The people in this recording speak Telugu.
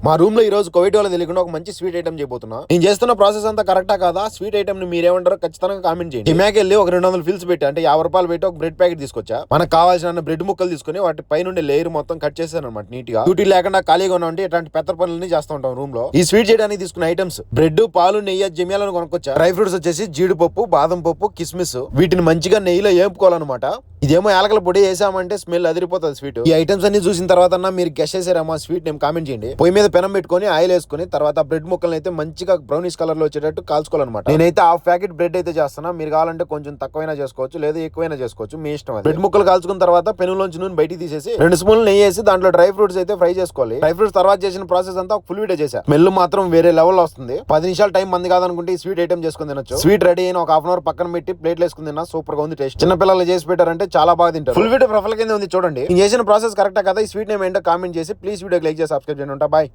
మా రూమ్ లో ఈ రోజు కోవిడ్ వల్ల తెలియకుండా ఒక మంచి స్వీట్ ఐటమ్ చేయబోతున్నా. నేను చేస్తున్న ప్రాసెస్ అంతా కరెక్టా కాదా, స్వీట్ ఐటమ్ ని మీరేమంటారో ఖచ్చితంగా కామెంట్ చేయండి. డిమాకి వెళ్ళి ఒక 200 ఫిల్స్ పెట్టి అంటే 50 రూపాయలు పెట్టి ఒక బ్రెడ్ ప్యాకెట్ తీసుకొచ్చా. మనకు కావాల్సిన బ్రెడ్ ముక్కలు తీసుకుని వాటి పై నుండి లేయర్ మొత్తం కట్ చేశాను అనమాట నీట్ గా. డ్యూటీ లేకుండా ఖాళీగా ఉన్నా ఉంటే ఇట్లాంటి పెద్ద పనులని చేస్తూ ఉంటాం రూమ్ లో. ఈ స్వీట్ చేయడానికి తీసుకున్న ఐటమ్స్ బ్రెడ్, పాలు, నెయ్యి, జమియాలను కొనుక్కొచ్చా. డ్రై ఫ్రూట్స్ వచ్చేసి జీడిపప్పు, బాదం పప్పు, కిస్మిస్. వీటిని మంచిగా నెయ్యిలో వేపుకోవాలన్నమాట. ఇదేమో యాలకల పొడి వేసామంటే స్మెల్ అదిరిపోతుంది స్వీట్. ఈ ఐటమ్స్ అన్ని చూసిన తర్వాత మీరు గెస్ చేసారేమో స్వీట్ నేమ్ కామెంట్ చేయండి. పొయ్యి మీద పెనం పెట్టుకొని ఆయిల్ వేసుకుని తర్వాత బ్రెడ్ ముక్కలను అయితే మంచిగా బ్రౌనిష్ కలర్ లో వచ్చేటట్టు కాల్చుకోవాలన్నమాట. నేనైతే హాఫ్ ప్యాకెట్ బ్రెడ్ అయితే చేస్తున్నా. మీరు కావాలంటే కొంచెం తక్కువైనా చేసుకోవచ్చు, లేదా ఎక్కువైనా చేసుకోవచ్చు, మీ ఇష్టం. బ్రెడ్ ముక్కలు కాల్చుకున్న తర్వాత పెనులోంచి నూనె బయటికి తీసేసి 2 స్పూన్లు నెయ్యి వేసి దాంట్లో డ్రై ఫ్రూట్స్ అయితే ఫ్రై చేసుకోవాలి. డ్రై ఫ్రూట్స్ తర్వాత చేసిన ప్రాసెస్ అంతా ఫుల్ వీడియో చేశా. స్మెల్ మాత్రం వేరే లెవెల్ వస్తుంది. 10 నిమిషాలు టైం మంది కాదనుకుంటే ఈ స్వీట్ ఐటమ్ చేసుకుని తినొచ్చు. స్వీట్ రెడీ అయిన ఒక హాఫ్ అన్ అవర్ పక్కన పెట్టి ప్లేట్లు వేసుకుని తిన్నా సూపర్ గా ఉంది టేస్ట్. చిన్న పిల్లలు చేసి పెట్టారంటే చాలా బాగా తింటారు. ఫుల్ వీడియో ప్రొఫైల్ కింద ఉంది చూడండి. నేను చేసిన ప్రాసెస్ కరెక్టా కదా, ఈ స్వీట్ నేమ్ ఏంటో కామెంట్ చేసి ప్లీజ్ వీడియోకి లైక్ చేసి సబ్స్క్రైబ్ చేయండి. బాయ్.